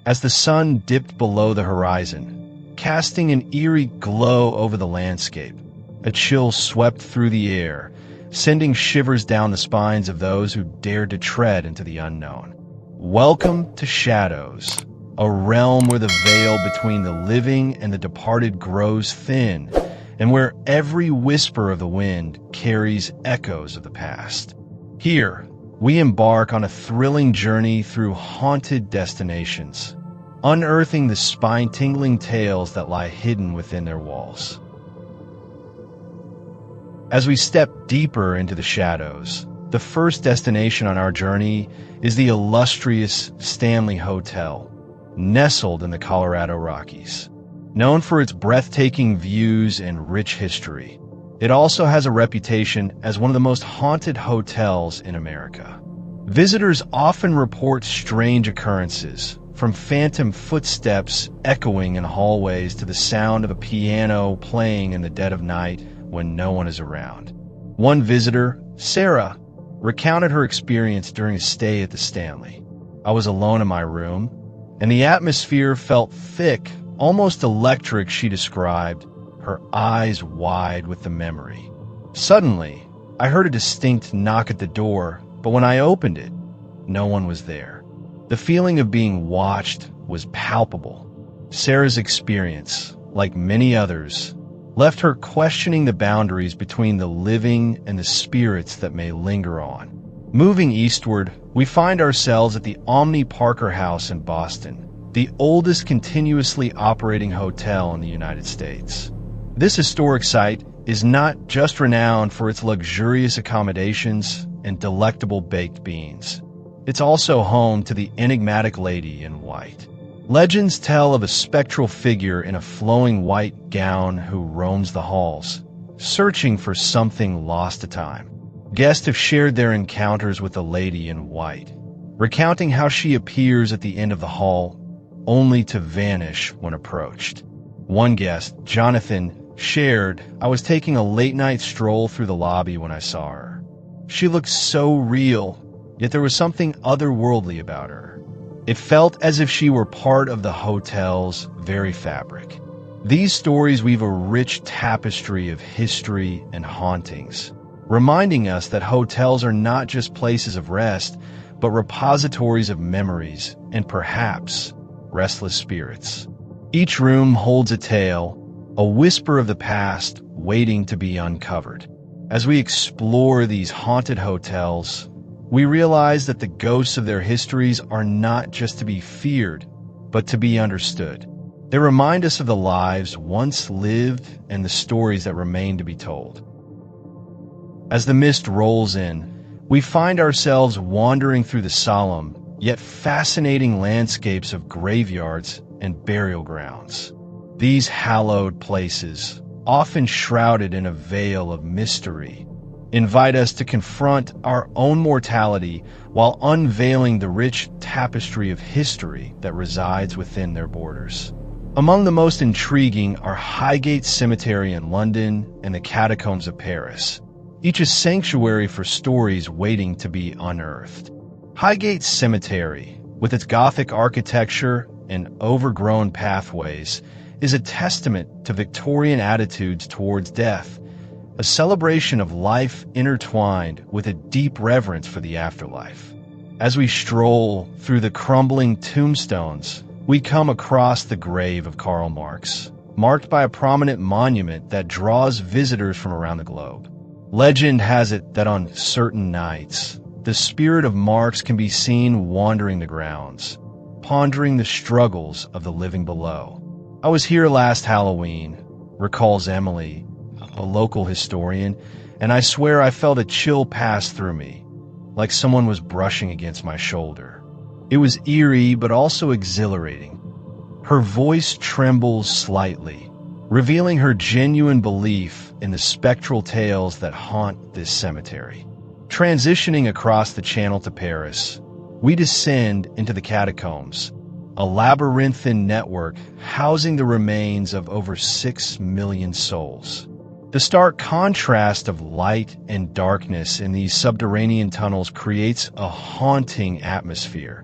as the sun dipped below the horizon, casting an eerie glow over the landscape. A chill swept through the air, sending shivers down the spines of those who dared to tread into the unknown. Welcome to Shadows, a realm where the veil between the living and the departed grows thin, and where every whisper of the wind carries echoes of the past. Here, we embark on a thrilling journey through haunted destinations, unearthing the spine-tingling tales that lie hidden within their walls. As we step deeper into the shadows, the first destination on our journey is the illustrious Stanley Hotel, nestled in the Colorado Rockies. Known for its breathtaking views and rich history, it also has a reputation as one of the most haunted hotels in America. Visitors often report strange occurrences, from phantom footsteps echoing in hallways to the sound of a piano playing in the dead of night when no one is around. One visitor, Sarah, recounted her experience during a stay at the Stanley. "I was alone in my room, and the atmosphere felt thick, almost electric," she described, her eyes wide with the memory. "Suddenly, I heard a distinct knock at the door, but when I opened it, no one was there. The feeling of being watched was palpable." Sarah's experience, like many others, left her questioning the boundaries between the living and the spirits that may linger on. Moving eastward, we find ourselves at the Omni Parker House in Boston, the oldest continuously operating hotel in the United States. This historic site is not just renowned for its luxurious accommodations and delectable baked beans. It's also home to the enigmatic lady in white. Legends tell of a spectral figure in a flowing white gown who roams the halls, searching for something lost to time. Guests have shared their encounters with the lady in white, recounting how she appears at the end of the hall, only to vanish when approached. One guest, Jonathan, shared, "I was taking a late-night stroll through the lobby when I saw her. She looked so real, yet there was something otherworldly about her. It felt as if she were part of the hotel's very fabric." These stories weave a rich tapestry of history and hauntings, reminding us that hotels are not just places of rest, but repositories of memories and perhaps restless spirits. Each room holds a tale, a whisper of the past waiting to be uncovered. As we explore these haunted hotels, we realize that the ghosts of their histories are not just to be feared, but to be understood. They remind us of the lives once lived and the stories that remain to be told. As the mist rolls in, we find ourselves wandering through the solemn, yet fascinating landscapes of graveyards and burial grounds. These hallowed places, often shrouded in a veil of mystery, invite us to confront our own mortality while unveiling the rich tapestry of history that resides within their borders. Among the most intriguing are Highgate Cemetery in London and the Catacombs of Paris, each a sanctuary for stories waiting to be unearthed. Highgate Cemetery, with its Gothic architecture and overgrown pathways, is a testament to Victorian attitudes towards death, a celebration of life intertwined with a deep reverence for the afterlife. As we stroll through the crumbling tombstones, we come across the grave of Karl Marx, marked by a prominent monument that draws visitors from around the globe. Legend has it that on certain nights, the spirit of Marx can be seen wandering the grounds, pondering the struggles of the living below. "I was here last Halloween," recalls Emily, a local historian, "and I swear I felt a chill pass through me, like someone was brushing against my shoulder. It was eerie but also exhilarating." Her voice trembles slightly, revealing her genuine belief in the spectral tales that haunt this cemetery. Transitioning across the channel to Paris, we descend into the catacombs, a labyrinthine network housing the remains of over 6 million souls. The stark contrast of light and darkness in these subterranean tunnels creates a haunting atmosphere,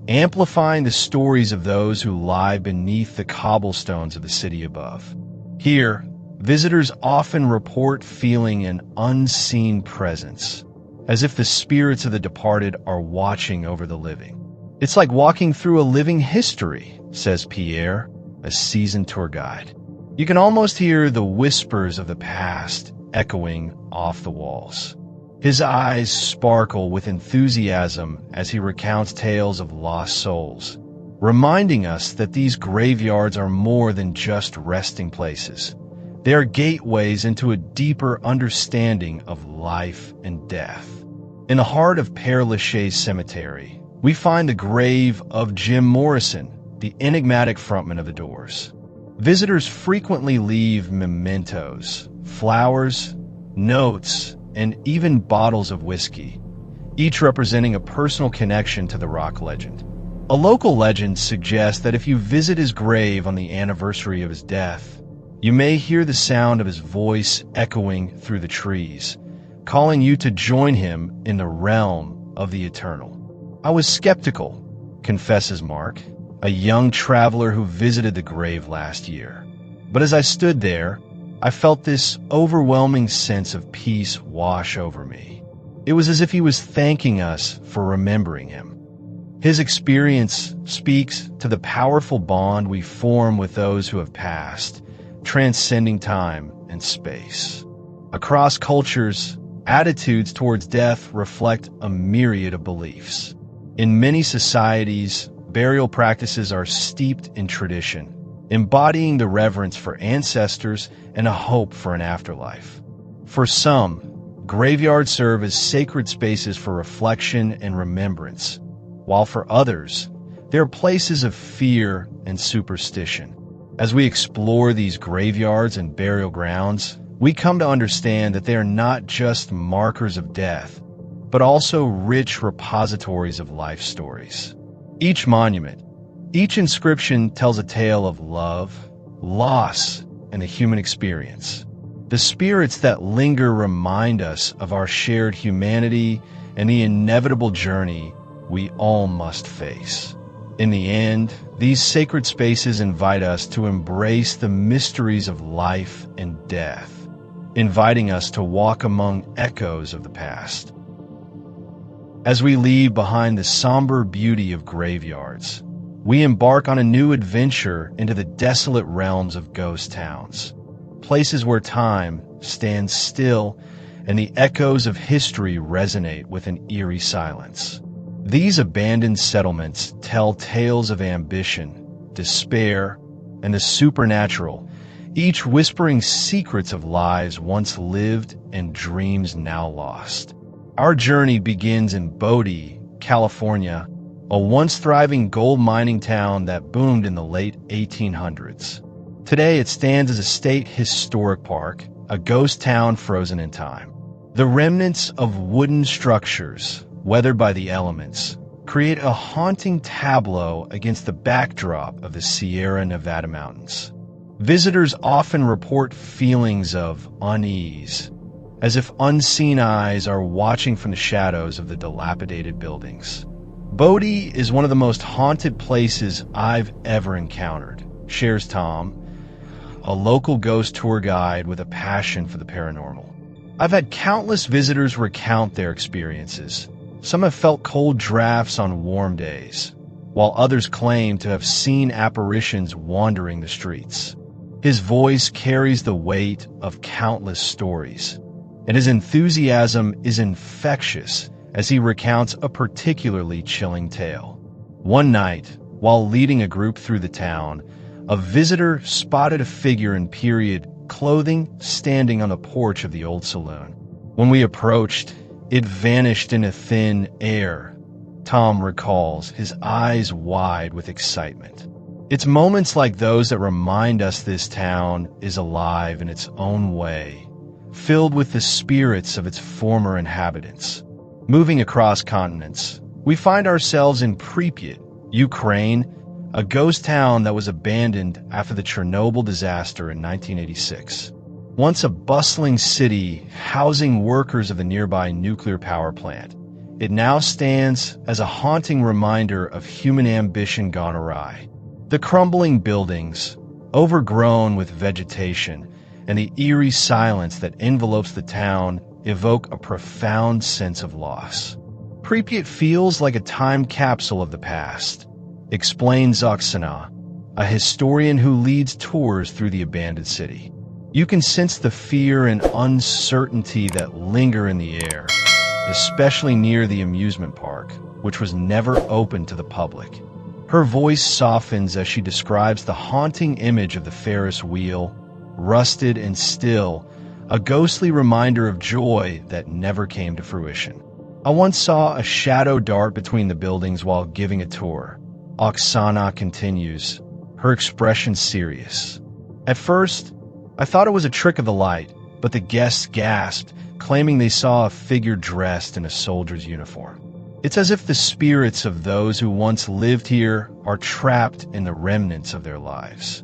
amplifying the stories of those who lie beneath the cobblestones of the city above. Here, visitors often report feeling an unseen presence, as if the spirits of the departed are watching over the living. "It's like walking through a living history," says Pierre, a seasoned tour guide. "You can almost hear the whispers of the past echoing off the walls." His eyes sparkle with enthusiasm as he recounts tales of lost souls, reminding us that these graveyards are more than just resting places. They are gateways into a deeper understanding of life and death. In the heart of Père Lachaise Cemetery, we find the grave of Jim Morrison, the enigmatic frontman of the Doors. Visitors frequently leave mementos, flowers, notes, and even bottles of whiskey, each representing a personal connection to the rock legend. A local legend suggests that if you visit his grave on the anniversary of his death, you may hear the sound of his voice echoing through the trees, calling you to join him in the realm of the eternal. "I was skeptical," confesses Mark, a young traveler who visited the grave last year. "But as I stood there, I felt this overwhelming sense of peace wash over me. It was as if he was thanking us for remembering him." His experience speaks to the powerful bond we form with those who have passed, transcending time and space. Across cultures, attitudes towards death reflect a myriad of beliefs. In many societies, burial practices are steeped in tradition, embodying the reverence for ancestors and a hope for an afterlife. For some, graveyards serve as sacred spaces for reflection and remembrance, while for others, they are places of fear and superstition. As we explore these graveyards and burial grounds, we come to understand that they are not just markers of death, but also rich repositories of life stories. Each monument, each inscription tells a tale of love, loss, and the human experience. The spirits that linger remind us of our shared humanity and the inevitable journey we all must face. In the end, these sacred spaces invite us to embrace the mysteries of life and death, inviting us to walk among echoes of the past. As we leave behind the somber beauty of graveyards, we embark on a new adventure into the desolate realms of ghost towns, places where time stands still and the echoes of history resonate with an eerie silence. These abandoned settlements tell tales of ambition, despair, and the supernatural, each whispering secrets of lives once lived and dreams now lost. Our journey begins in Bodie, California, a once thriving gold mining town that boomed in the late 1800s. Today it stands as a state historic park, a ghost town frozen in time. The remnants of wooden structures, weathered by the elements, create a haunting tableau against the backdrop of the Sierra Nevada mountains. Visitors often report feelings of unease, as if unseen eyes are watching from the shadows of the dilapidated buildings. Bodie is one of the most haunted places I've ever encountered, shares Tom, a local ghost tour guide with a passion for the paranormal. I've had countless visitors recount their experiences. Some have felt cold drafts on warm days, while others claim to have seen apparitions wandering the streets. His voice carries the weight of countless stories, and his enthusiasm is infectious as he recounts a particularly chilling tale. One night, while leading a group through the town, a visitor spotted a figure in period clothing standing on the porch of the old saloon. When we approached, it vanished into thin air, Tom recalls, his eyes wide with excitement. It's moments like those that remind us this town is alive in its own way, filled with the spirits of its former inhabitants. Moving across continents, we find ourselves in Pripyat, Ukraine, a ghost town that was abandoned after the Chernobyl disaster in 1986. Once a bustling city housing workers of the nearby nuclear power plant, it now stands as a haunting reminder of human ambition gone awry. The crumbling buildings, overgrown with vegetation, and the eerie silence that envelopes the town evoke a profound sense of loss. Pripyat feels like a time capsule of the past, explains Oksana, a historian who leads tours through the abandoned city. You can sense the fear and uncertainty that linger in the air, especially near the amusement park, which was never open to the public. Her voice softens as she describes the haunting image of the Ferris wheel, rusted and still, a ghostly reminder of joy that never came to fruition. I once saw a shadow dart between the buildings while giving a tour. Oksana continues, her expression serious. At first, I thought it was a trick of the light, but the guests gasped, claiming they saw a figure dressed in a soldier's uniform. It's as if the spirits of those who once lived here are trapped in the remnants of their lives.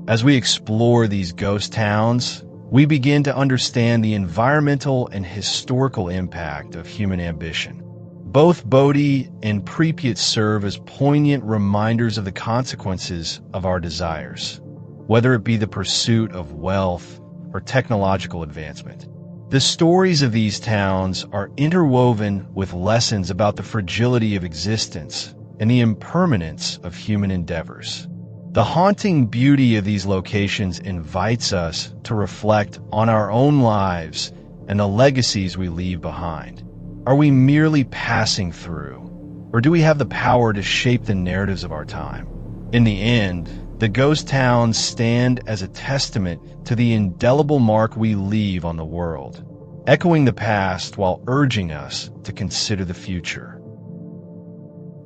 As we explore these ghost towns, we begin to understand the environmental and historical impact of human ambition. Both Bodhi and Pripyat serve as poignant reminders of the consequences of our desires, whether it be the pursuit of wealth or technological advancement. The stories of these towns are interwoven with lessons about the fragility of existence and the impermanence of human endeavors. The haunting beauty of these locations invites us to reflect on our own lives and the legacies we leave behind. Are we merely passing through, or do we have the power to shape the narratives of our time? In the end, the ghost towns stand as a testament to the indelible mark we leave on the world, echoing the past while urging us to consider the future.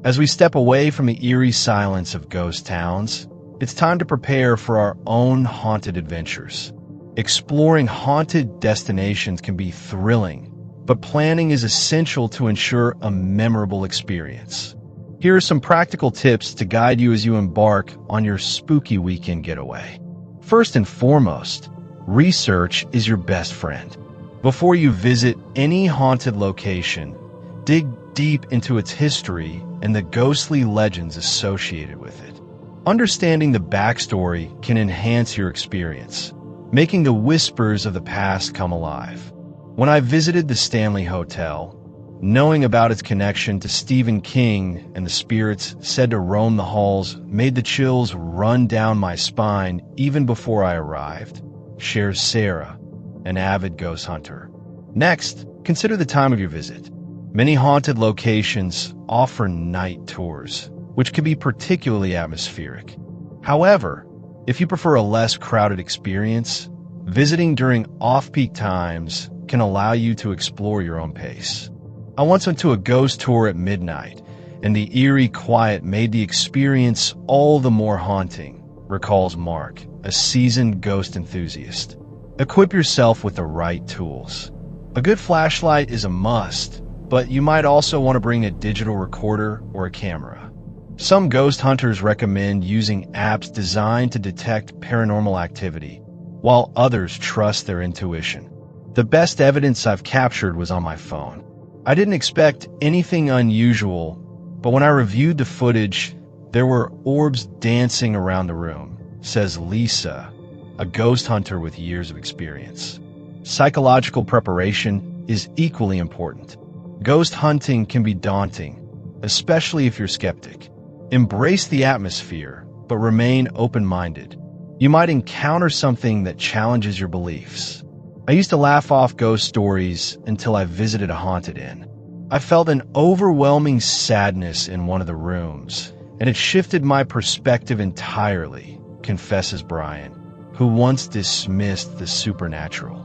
As we step away from the eerie silence of ghost towns, it's time to prepare for our own haunted adventures. Exploring haunted destinations can be thrilling, but planning is essential to ensure a memorable experience. Here are some practical tips to guide you as you embark on your spooky weekend getaway. First and foremost, research is your best friend. Before you visit any haunted location, dig deep into its history and the ghostly legends associated with it. Understanding the backstory can enhance your experience, making the whispers of the past come alive. When I visited the Stanley Hotel, knowing about its connection to Stephen King and the spirits said to roam the halls made the chills run down my spine even before I arrived, shares Sarah, an avid ghost hunter. Next, consider the time of your visit. Many haunted locations offer night tours, which can be particularly atmospheric. However, if you prefer a less crowded experience, visiting during off-peak times can allow you to explore your own pace. I once went to a ghost tour at midnight, and the eerie quiet made the experience all the more haunting, recalls Mark, a seasoned ghost enthusiast. Equip yourself with the right tools. A good flashlight is a must, but you might also want to bring a digital recorder or a camera. Some ghost hunters recommend using apps designed to detect paranormal activity, while others trust their intuition. The best evidence I've captured was on my phone. I didn't expect anything unusual, but when I reviewed the footage, there were orbs dancing around the room, says Lisa, a ghost hunter with years of experience. Psychological preparation is equally important. Ghost hunting can be daunting, especially if you're skeptic. Embrace the atmosphere, but remain open-minded. You might encounter something that challenges your beliefs. I used to laugh off ghost stories until I visited a haunted inn. I felt an overwhelming sadness in one of the rooms, and it shifted my perspective entirely, confesses Brian, who once dismissed the supernatural.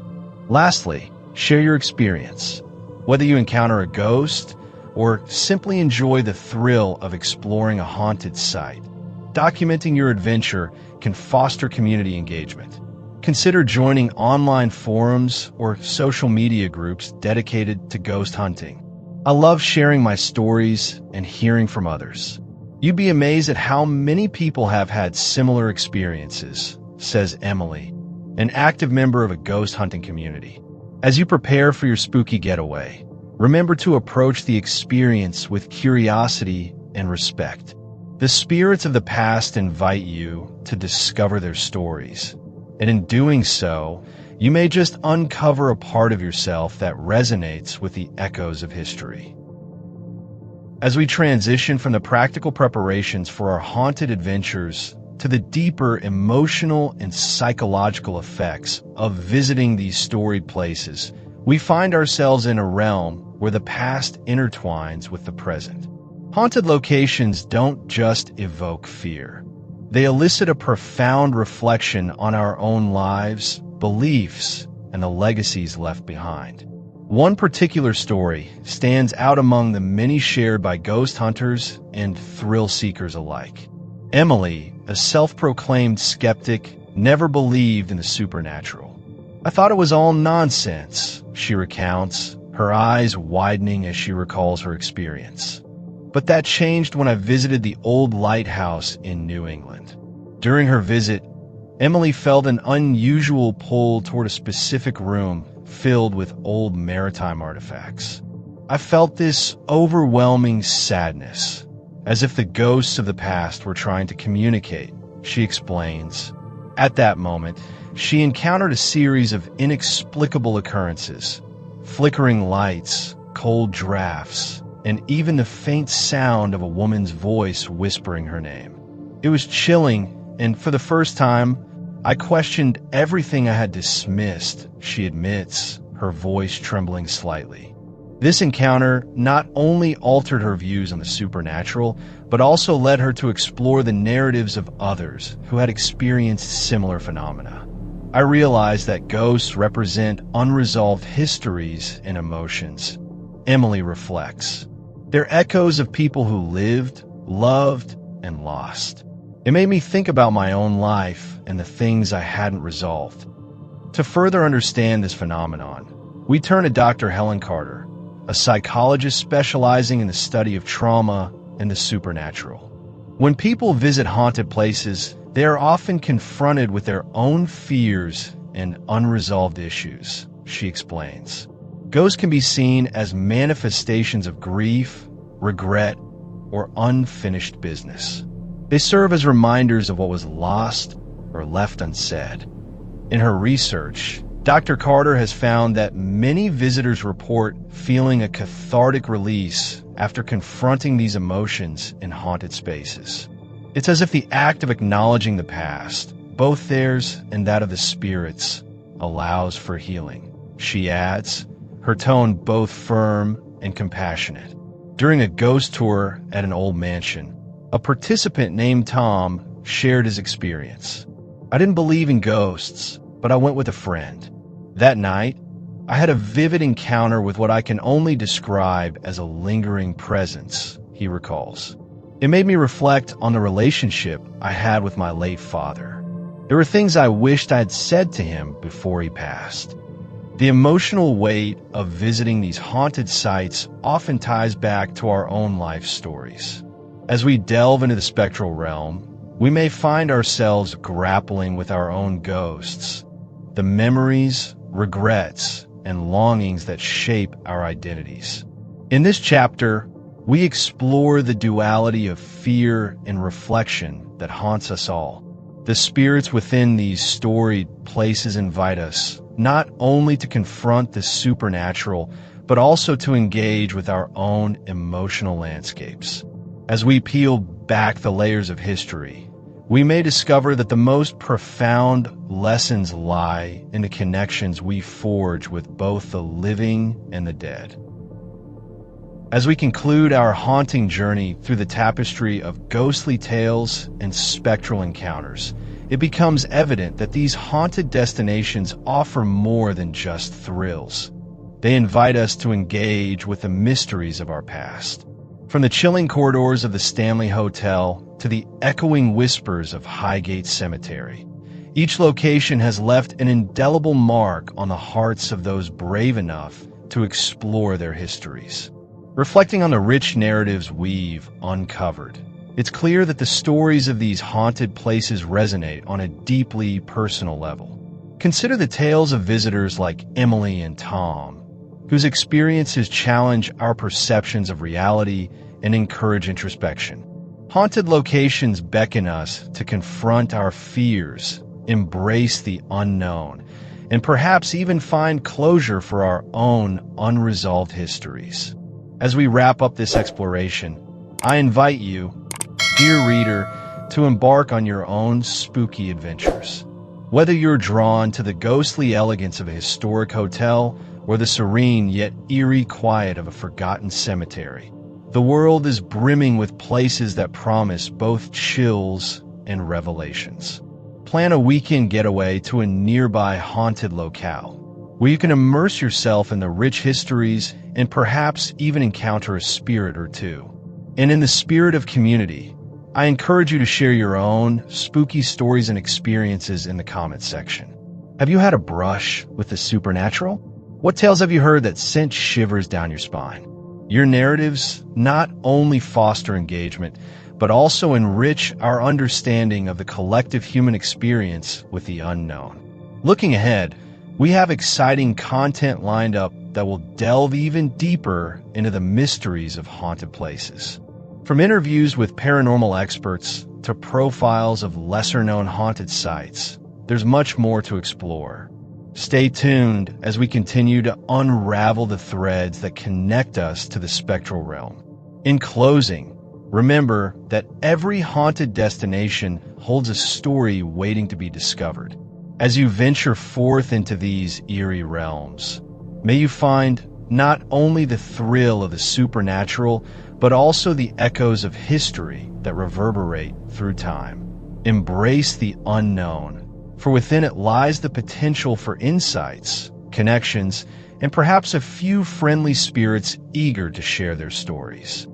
Lastly, share your experience. Whether you encounter a ghost or simply enjoy the thrill of exploring a haunted site, documenting your adventure can foster community engagement. Consider joining online forums or social media groups dedicated to ghost hunting. I love sharing my stories and hearing from others. You'd be amazed at how many people have had similar experiences, says Emily, an active member of a ghost hunting community. As you prepare for your spooky getaway, Remember to approach the experience with curiosity and respect. The spirits of the past invite you to discover their stories, and in doing so, you may just uncover a part of yourself that resonates with the echoes of history. As we transition from the practical preparations for our haunted adventures to the deeper emotional and psychological effects of visiting these storied places, we find ourselves in a realm where the past intertwines with the present. Haunted locations don't just evoke fear. They elicit a profound reflection on our own lives, beliefs, and the legacies left behind. One particular story stands out among the many shared by ghost hunters and thrill seekers alike. Emily, a self-proclaimed skeptic, never believed in the supernatural. "I thought it was all nonsense," she recounts, her eyes widening as she recalls her experience. But that changed when I visited the old lighthouse in New England. During her visit, Emily felt an unusual pull toward a specific room filled with old maritime artifacts. "I felt this overwhelming sadness, as if the ghosts of the past were trying to communicate," she explains. At that moment, she encountered a series of inexplicable occurrences: flickering lights, cold drafts, and even the faint sound of a woman's voice whispering her name. It was chilling, and for the first time, I questioned everything I had dismissed, she admits, her voice trembling slightly. This encounter not only altered her views on the supernatural, but also led her to explore the narratives of others who had experienced similar phenomena. I realized that ghosts represent unresolved histories and emotions, Emily reflects. They're echoes of people who lived, loved, and lost. It made me think about my own life and the things I hadn't resolved. To further understand this phenomenon, we turn to Dr. Helen Carter, a psychologist specializing in the study of trauma and the supernatural. When people visit haunted places, they are often confronted with their own fears and unresolved issues, she explains. Ghosts can be seen as manifestations of grief, regret, or unfinished business. They serve as reminders of what was lost or left unsaid. In her research, Dr. Carter has found that many visitors report feeling a cathartic release after confronting these emotions in haunted spaces. It's as if the act of acknowledging the past, both theirs and that of the spirits, allows for healing. She adds, her tone both firm and compassionate. During a ghost tour at an old mansion, a participant named Tom shared his experience. "I didn't believe in ghosts, but I went with a friend. That night, I had a vivid encounter with what I can only describe as a lingering presence," he recalls. "It made me reflect on the relationship I had with my late father. There were things I wished I had said to him before he passed." The emotional weight of visiting these haunted sites often ties back to our own life stories. As we delve into the spectral realm, we may find ourselves grappling with our own ghosts, the memories, regrets, and longings that shape our identities. In this chapter, we explore the duality of fear and reflection that haunts us all. The spirits within these storied places invite us not only to confront the supernatural, but also to engage with our own emotional landscapes. As we peel back the layers of history, we may discover that the most profound lessons lie in the connections we forge with both the living and the dead. As we conclude our haunting journey through the tapestry of ghostly tales and spectral encounters, it becomes evident that these haunted destinations offer more than just thrills. They invite us to engage with the mysteries of our past. From the chilling corridors of the Stanley Hotel to the echoing whispers of Highgate Cemetery, each location has left an indelible mark on the hearts of those brave enough to explore their histories. Reflecting on the rich narratives we've uncovered, it's clear that the stories of these haunted places resonate on a deeply personal level. Consider the tales of visitors like Emily and Tom. whose experiences challenge our perceptions of reality and encourage introspection. Haunted locations beckon us to confront our fears, embrace the unknown, and perhaps even find closure for our own unresolved histories. As we wrap up this exploration, I invite you, dear reader, to embark on your own spooky adventures. Whether you're drawn to the ghostly elegance of a historic hotel or the serene yet eerie quiet of a forgotten cemetery, the world is brimming with places that promise both chills and revelations. Plan a weekend getaway to a nearby haunted locale, where you can immerse yourself in the rich histories and perhaps even encounter a spirit or two. And in the spirit of community, I encourage you to share your own spooky stories and experiences in the comments section. Have you had a brush with the supernatural? What tales have you heard that sent shivers down your spine? Your narratives not only foster engagement, but also enrich our understanding of the collective human experience with the unknown. Looking ahead, we have exciting content lined up that will delve even deeper into the mysteries of haunted places. From interviews with paranormal experts to profiles of lesser-known haunted sites, there's much more to explore. Stay tuned as we continue to unravel the threads that connect us to the spectral realm. In closing, remember that every haunted destination holds a story waiting to be discovered. As you venture forth into these eerie realms, may you find not only the thrill of the supernatural, but also the echoes of history that reverberate through time. Embrace the unknown, for within it lies the potential for insights, connections, and perhaps a few friendly spirits eager to share their stories.